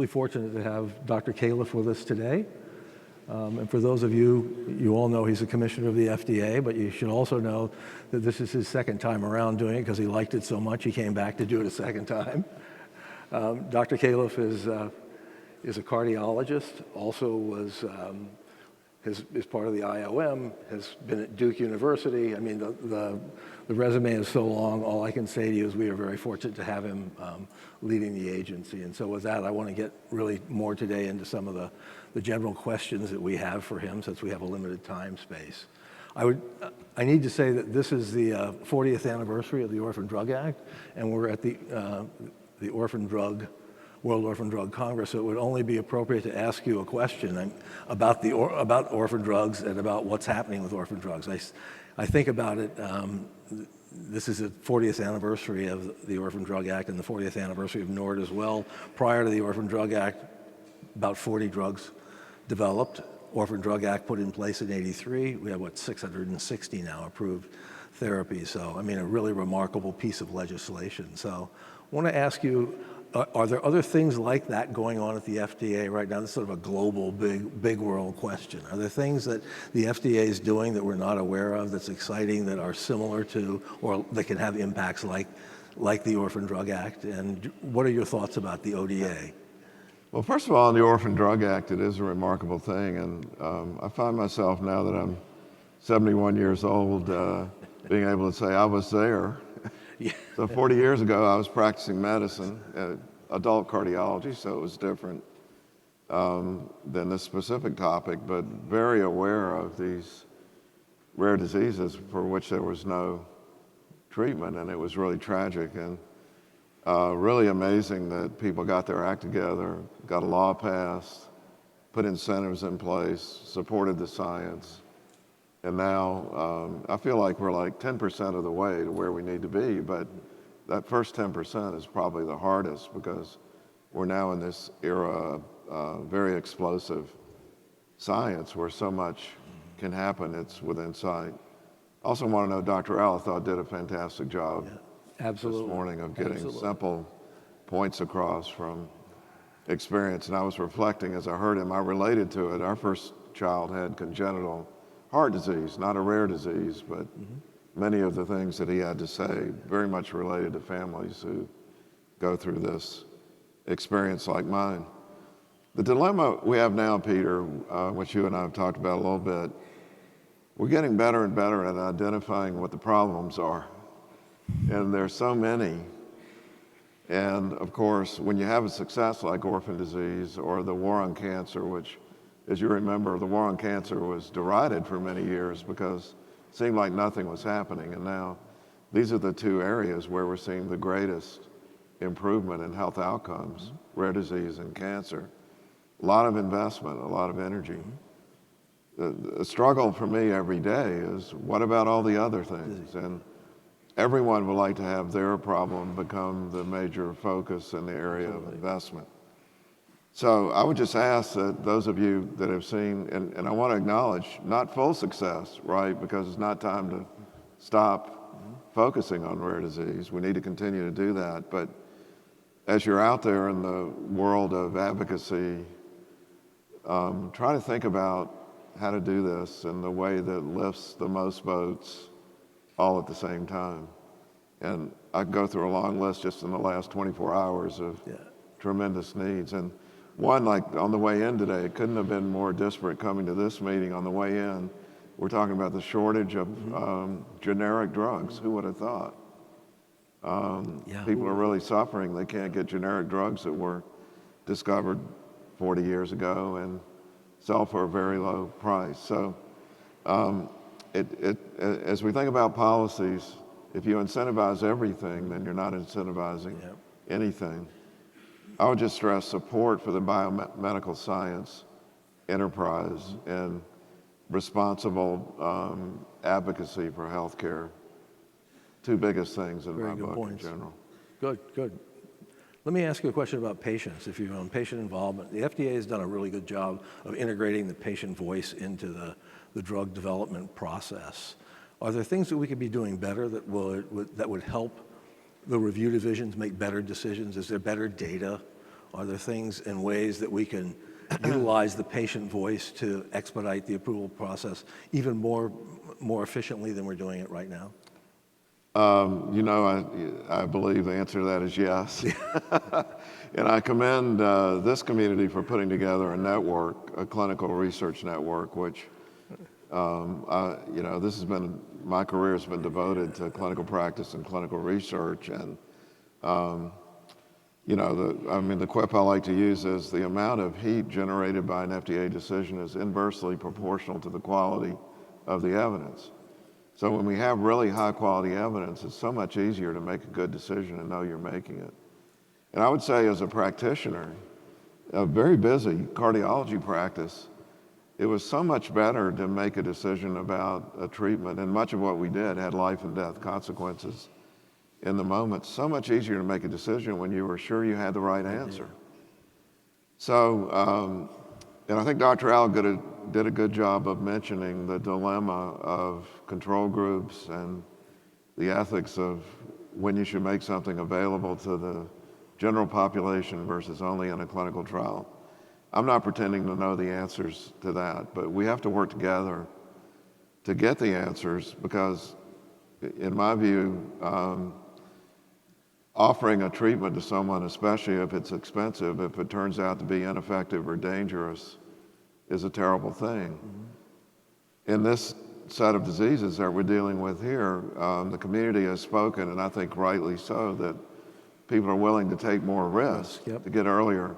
really fortunate to have Dr. Califf with us today. And for those of you, you all know he's a commissioner of the FDA, but you should also know that this is his second time around doing it because he liked it so much he came back to do it a second time. Dr. Califf is a cardiologist, also is part of the IOM, has been at Duke University. I mean, the resume is so long, all I can say to you is we are very fortunate to have him leading the agency. And so with that, I want to get really more today into some of the general questions that we have for him since we have a limited time space. I need to say that this is the 40th anniversary of the Orphan Drug Act, and we're at the World Orphan Drug Congress, so it would only be appropriate to ask you a question about orphan drugs and about what's happening with orphan drugs. I think about it, this is the 40th anniversary of the Orphan Drug Act and the 40th anniversary of NORD as well. Prior to the Orphan Drug Act, about 40 drugs developed. Orphan Drug Act put in place in '83. We have, 660 now approved therapies. So, I mean, a really remarkable piece of legislation. So I want to ask you, are there other things like that going on at the FDA right now? This is sort of a global, big world question. Are there things that the FDA is doing that we're not aware of that's exciting, that are similar to, or that can have impacts like the Orphan Drug Act? And what are your thoughts about the ODA? Well, first of all, in the Orphan Drug Act, it is a remarkable thing. And I find myself, now that I'm 71 years old, being able to say I was there. Yeah. So 40 years ago, I was practicing medicine, adult cardiology, so it was different than this specific topic, but very aware of these rare diseases for which there was no treatment, and it was really tragic. And really amazing that people got their act together, got a law passed, put incentives in place, supported the science. And now I feel like we're like 10% of the way to where we need to be, but that first 10% is probably the hardest because we're now in this era of very explosive science where so much can happen, it's within sight. Also want to know Dr. Al, I thought, did a fantastic job this morning of getting simple points across from experience. And I was reflecting as I heard him, I related to it. Our first child had congenital heart disease, not a rare disease, but many of the things that he had to say very much related to families who go through this experience like mine. The dilemma we have now, Peter, which you and I have talked about a little bit, we're getting better and better at identifying what the problems are. And there's so many. And of course, when you have a success like orphan disease or the war on cancer, which, as you remember, the war on cancer was derided for many years because it seemed like nothing was happening. And now these are the two areas where we're seeing the greatest improvement in health outcomes, rare disease and cancer. A lot of investment, a lot of energy. The struggle for me every day is, what about all the other things? And everyone would like to have their problem become the major focus in the area of investment. So I would just ask that those of you that have seen, and I want to acknowledge, not full success, right? Because it's not time to stop focusing on rare disease. We need to continue to do that. But as you're out there in the world of advocacy, try to think about how to do this in the way that lifts the most boats all at the same time. And I go through a long list just in the last 24 hours of tremendous needs. And one, like on the way in today, it couldn't have been more disparate coming to this meeting. On the way in, we're talking about the shortage of generic drugs. Who would have thought? People are really suffering. They can't get generic drugs that were discovered 40 years ago and sell for a very low price. So as we think about policies, if you incentivize everything, then you're not incentivizing anything. I would just stress support for the biomedical science enterprise and responsible advocacy for healthcare. Two biggest things in my book in general. Good. Let me ask you a question about patients, if you will, patient involvement. The FDA has done a really good job of integrating the patient voice into the drug development process. Are there things that we could be doing better that would help the review divisions make better decisions? Is there better data Are there things and ways that we can utilize the patient voice to expedite the approval process even more efficiently than we're doing it right now? I believe the answer to that is yes. And I commend this community for putting together a network, a clinical research network, which, this has been, my career has been devoted to clinical practice and clinical research. And, the quip I like to use is the amount of heat generated by an FDA decision is inversely proportional to the quality of the evidence. So when we have really high quality evidence, it's so much easier to make a good decision and know you're making it. And I would say as a practitioner, a very busy cardiology practice, it was so much better to make a decision about a treatment, and much of what we did had life and death consequences in the moment. So much easier to make a decision when you were sure you had the right answer. So, and I think Dr. Al did a good job of mentioning the dilemma of control groups and the ethics of when you should make something available to the general population versus only in a clinical trial. I'm not pretending to know the answers to that, but we have to work together to get the answers because, in my view, offering a treatment to someone, especially if it's expensive, if it turns out to be ineffective or dangerous, is a terrible thing. In this set of diseases that we're dealing with here, the community has spoken, and I think rightly so, that people are willing to take more risk to get earlier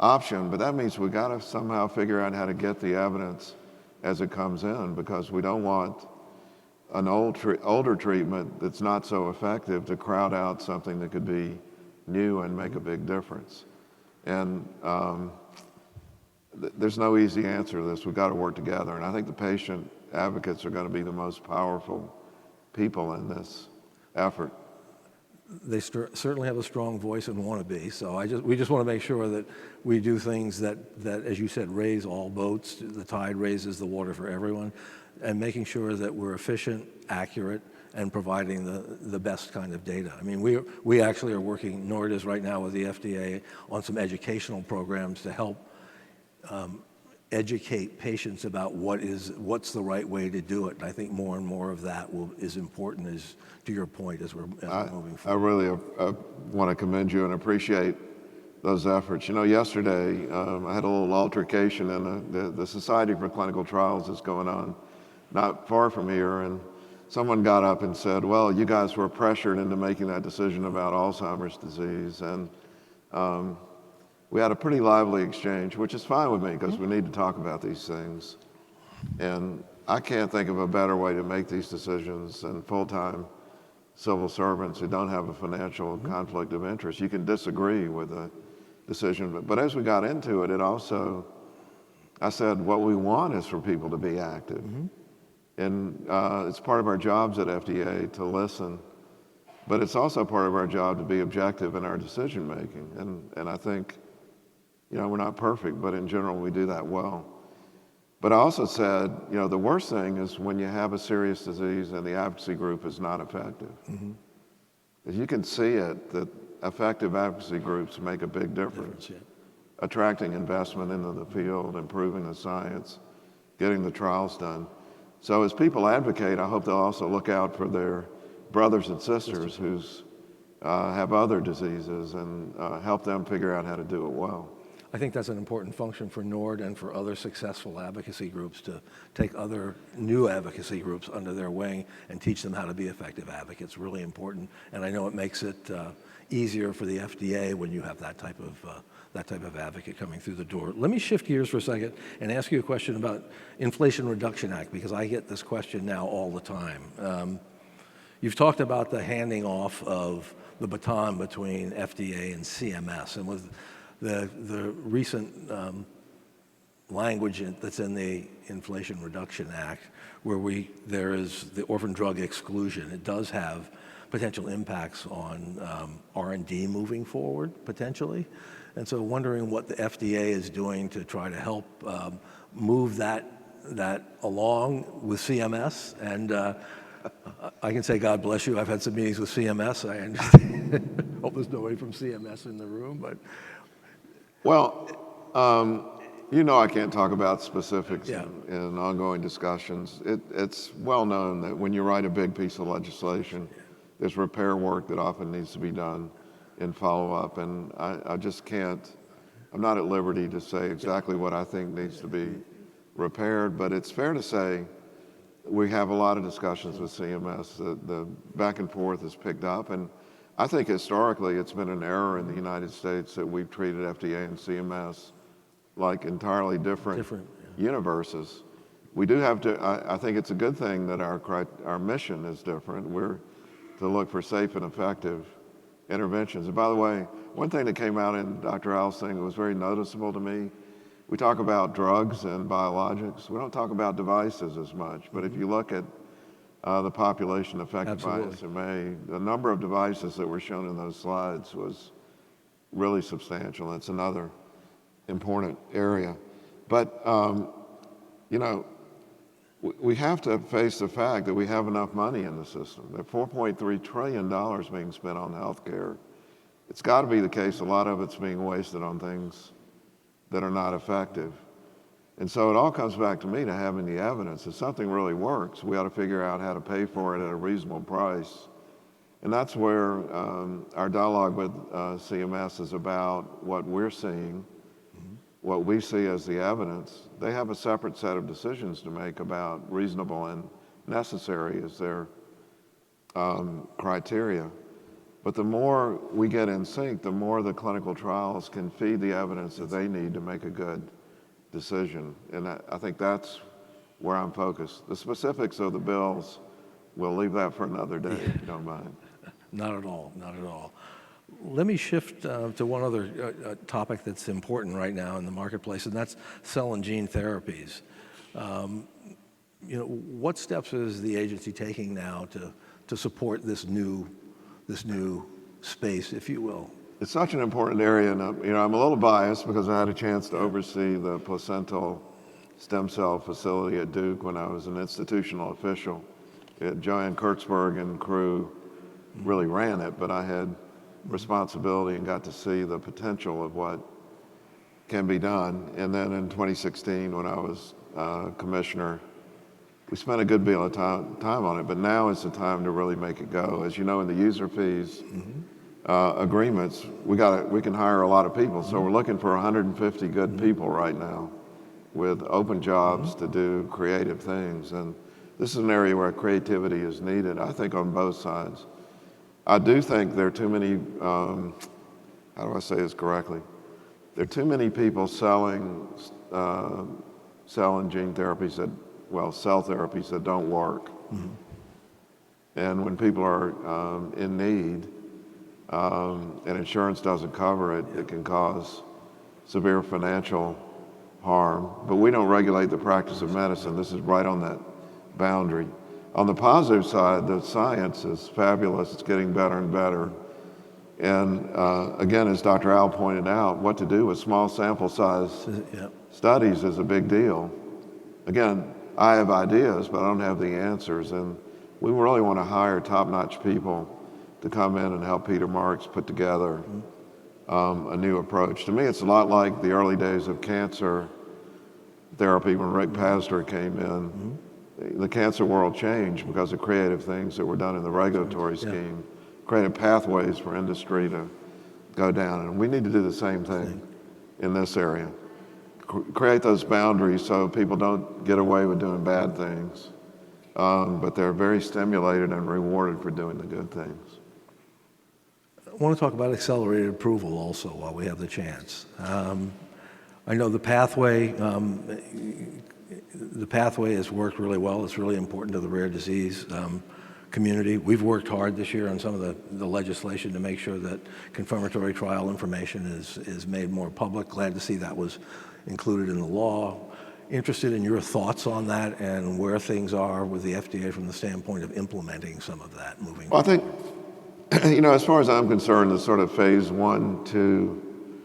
option, but that means we got to somehow figure out how to get the evidence as it comes in, because we don't want an older treatment that's not so effective to crowd out something that could be new and make a big difference. And there's no easy answer to this. We've got to work together, and I think the patient advocates are going to be the most powerful people in this effort. They certainly have a strong voice and want to be. So we just want to make sure that we do things that, as you said, raise all boats. The tide raises the water for everyone, and making sure that we're efficient, accurate, and providing the best kind of data. I mean, we actually are working, NORD is right now with the FDA, on some educational programs to help educate patients about what's the right way to do it. And I think more and more of that is important, as to your point, as we're moving forward. I really want to commend you and appreciate those efforts. Yesterday I had a little altercation in the Society for Clinical Trials that's going on not far from here, and someone got up and said, well, you guys were pressured into making that decision about Alzheimer's disease. And we had a pretty lively exchange, which is fine with me because we need to talk about these things. And I can't think of a better way to make these decisions than full-time civil servants who don't have a financial conflict of interest. You can disagree with a decision, but as we got into it, I said, what we want is for people to be active. And it's part of our jobs at FDA to listen, but it's also part of our job to be objective in our decision making. And I think, we're not perfect, but in general, we do that well. But I also said, the worst thing is when you have a serious disease and the advocacy group is not effective. As you can see it, that effective advocacy groups make a big difference. Attracting investment into the field, improving the science, getting the trials done. So as people advocate, I hope they'll also look out for their brothers and sisters who have other diseases and help them figure out how to do it well. I think that's an important function for NORD and for other successful advocacy groups, to take other new advocacy groups under their wing and teach them how to be effective advocates. Really important, and I know it makes it easier for the FDA when you have that type of advocate coming through the door. Let me shift gears for a second and ask you a question about Inflation Reduction Act, because I get this question now all the time. You've talked about the handing off of the baton between FDA and CMS, and with the recent language that's in the Inflation Reduction Act, where there is the orphan drug exclusion, it does have potential impacts on R&D moving forward, potentially. And so wondering what the FDA is doing to try to help move that along with CMS. And I can say, God bless you, I've had some meetings with CMS. I understand. Hope there's nobody from CMS in the room, but Well, I can't talk about specifics Yeah. in ongoing discussions. It's well known that when you write a big piece of legislation, there's repair work that often needs to be done in follow-up, and I just can't, I'm not at liberty to say exactly what I think needs to be repaired, but it's fair to say we have a lot of discussions with CMS. The back and forth has picked up, and I think historically it's been an error in the United States that we've treated FDA and CMS like entirely different universes. We do have to, I think it's a good thing that our mission is different. We're to look for safe and effective interventions. And by the way, one thing that came out in Dr. Al's thing that was very noticeable to me, we talk about drugs and biologics. We don't talk about devices as much, but if you look at the population affected by SMA, the number of devices that were shown in those slides was really substantial. It's another important area. But, we have to face the fact that we have enough money in the system. There are $4.3 trillion being spent on healthcare. It's got to be the case a lot of it's being wasted on things that are not effective. And so it all comes back to me to having the evidence. If something really works, we ought to figure out how to pay for it at a reasonable price. And that's where our dialogue with CMS is about what we're seeing, what we see as the evidence. They have a separate set of decisions to make about reasonable and necessary as their criteria. But the more we get in sync, the more the clinical trials can feed the evidence that they need to make a good decision. And I think that's where I'm focused. The specifics of the bills, we'll leave that for another day, if you don't mind. Not at all, not at all. Let me shift to one other topic that's important right now in the marketplace, and that's cell and gene therapies. What steps is the agency taking now to support this new space, if you will? It's such an important area, and I'm a little biased because I had a chance to oversee the placental stem cell facility at Duke when I was an institutional official. Joanne Kurtzberg and crew really ran it, but I had responsibility and got to see the potential of what can be done. And then in 2016, when I was commissioner, we spent a good deal of time on it, but now is the time to really make it go. As you know, in the user fees agreements, we can hire a lot of people. So we're looking for 150 good people right now with open jobs to do creative things. And this is an area where creativity is needed, I think, on both sides. I do think there are too many, how do I say this correctly? There are too many people selling cell and gene therapies cell therapies that don't work. And when people are in need and insurance doesn't cover it, it can cause severe financial harm. But we don't regulate the practice of medicine. This is right on that boundary. On the positive side, the science is fabulous. It's getting better and better. And again, as Dr. Al pointed out, what to do with small sample size studies is a big deal. Again, I have ideas, but I don't have the answers. And we really want to hire top-notch people to come in and help Peter Marks put together a new approach. To me, it's a lot like the early days of cancer therapy when Rick Pazder came in. The cancer world changed because of creative things that were done in the regulatory scheme, creative pathways for industry to go down. And we need to do the same thing in this area. Create those boundaries so people don't get away with doing bad things, but they're very stimulated and rewarded for doing the good things. I want to talk about accelerated approval also while we have the chance. I know the pathway has worked really well. It's really important to the rare disease community. We've worked hard this year on some of the legislation to make sure that confirmatory trial information is made more public. Glad to see that was included in the law. Interested in your thoughts on that and where things are with the FDA from the standpoint of implementing some of that moving forward. Well, I think, as far as I'm concerned, the sort of phase 1, 2,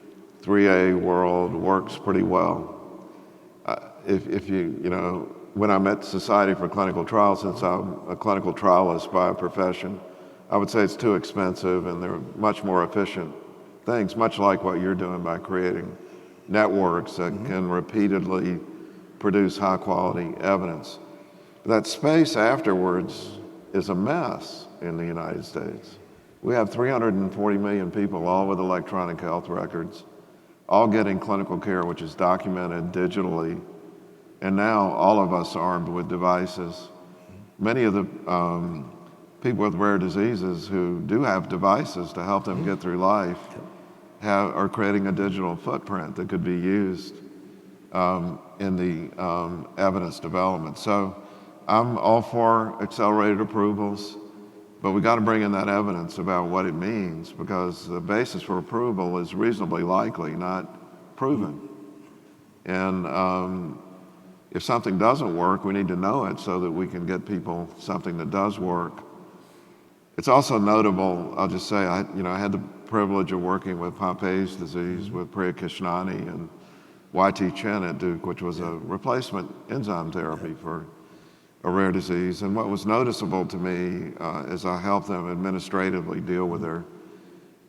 3A world works pretty well. If when I'm at Society for Clinical Trials, since I'm a clinical trialist by profession, I would say it's too expensive and there are much more efficient things, much like what you're doing by creating networks that can repeatedly produce high quality evidence. That space afterwards is a mess in the United States. We have 340 million people, all with electronic health records, all getting clinical care, which is documented digitally. And now all of us armed with devices. Many of the people with rare diseases who do have devices to help them get through life are creating a digital footprint that could be used in the evidence development. So I'm all for accelerated approvals, but we got to bring in that evidence about what it means, because the basis for approval is reasonably likely, not proven. And if something doesn't work, we need to know it so that we can get people something that does work. It's also notable, I'll just say, I had the privilege of working with Pompei's disease with Priya Kishnani and Y.T. Chen at Duke, which was a replacement enzyme therapy for a rare disease. And what was noticeable to me as I helped them administratively deal with their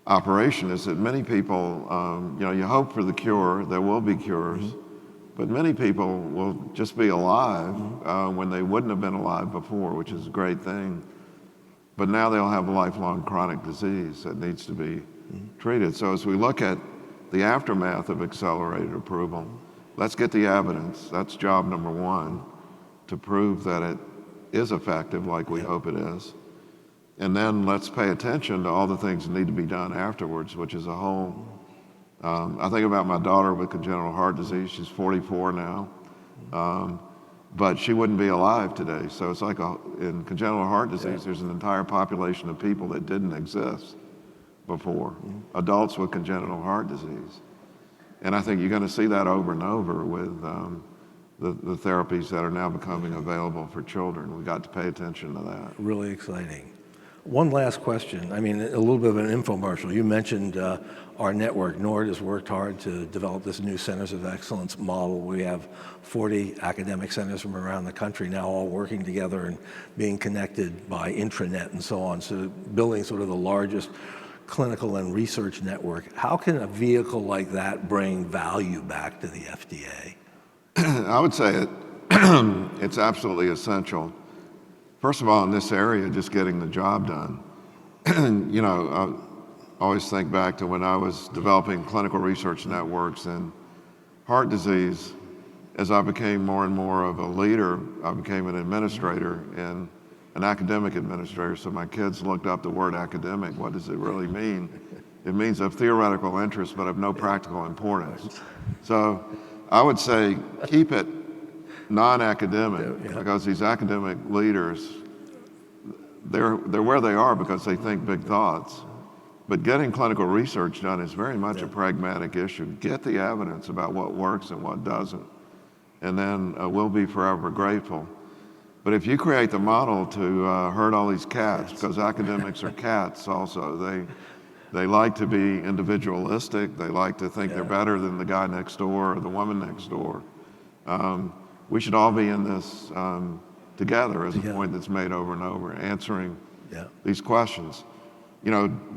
operation is that many people, you hope for the cure, there will be cures, but many people will just be alive when they wouldn't have been alive before, which is a great thing. But now they'll have a lifelong chronic disease that needs to be treated. So as we look at the aftermath of accelerated approval, let's get the evidence. That's job number one, to prove that it is effective like we hope it is. And then let's pay attention to all the things that need to be done afterwards, which is a whole, I think about my daughter with congenital heart disease. She's 44 now, but she wouldn't be alive today. So it's like in congenital heart disease, there's an entire population of people that didn't exist before, adults with congenital heart disease. And I think you're going to see that over and over with the therapies that are now becoming available for children. We got to pay attention to that. Really exciting. One last question. I mean, a little bit of an infomercial. You mentioned our network. NORD has worked hard to develop this new Centers of Excellence model. We have 40 academic centers from around the country now all working together and being connected by intranet and so on. So building sort of the largest clinical and research network. How can a vehicle like that bring value back to the FDA? I would say it's absolutely essential. First of all, in this area, just getting the job done. I always think back to when I was developing clinical research networks in heart disease. As I became more and more of a leader, I became an administrator and an academic administrator. So my kids looked up the word academic. What does it really mean? It means of theoretical interest, but of no practical importance. So I would say keep it non-academic, because these academic leaders, they're where they are because they think big thoughts. But getting clinical research done is very much a pragmatic issue. Get the evidence about what works and what doesn't, and then we'll be forever grateful. But if you create the model to herd all these cats, because academics are cats also, they like to be individualistic. They like to think they're better than the guy next door or the woman next door. We should all be in this together, as a point that's made over and over, answering these questions.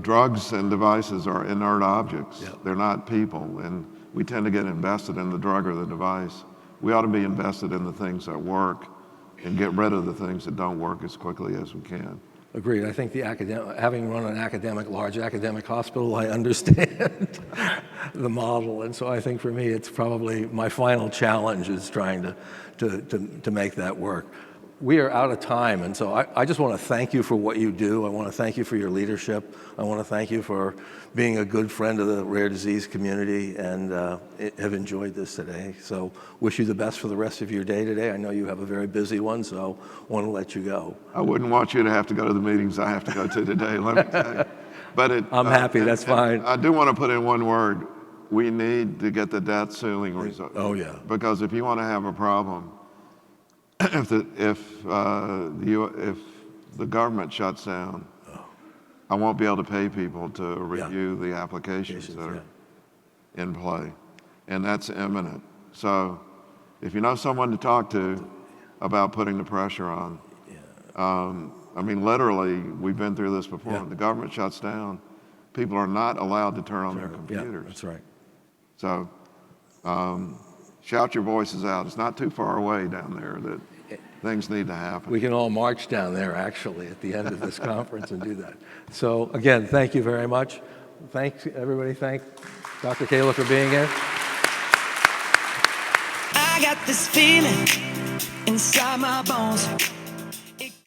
Drugs and devices are inert objects. They're not people, and we tend to get invested in the drug or the device. We ought to be invested in the things that work and get rid of the things that don't work as quickly as we can. Agreed. I think having run an large academic hospital, I understand the model, and so I think for me, it's probably my final challenge is trying to make that work. We are out of time, and so I just want to thank you for what you do. I want to thank you for your leadership. I want to thank you for being a good friend of the rare disease community, and have enjoyed this today. So wish you the best for the rest of your day today. I know you have a very busy one, so I want to let you go. I wouldn't want you to have to go to the meetings I have to go to today, let me tell you. But I'm happy, that's fine. I do want to put in one word. We need to get the debt ceiling resolved. Oh, yeah. Because if you want to have a problem, if the government shuts down, I won't be able to pay people to review the applications that are in play, and that's imminent. So if you know someone to talk to about putting the pressure on, I mean, literally, we've been through this before. When the government shuts down, people are not allowed to turn on their Yeah, computers. that's right. So shout your voices out. It's not too far away down there that things need to happen. We can all march down there, actually, at the end of this conference and do that. So, again, thank you very much. Thanks, everybody. Thank Dr. Califf for being here. I got this feeling inside my bones.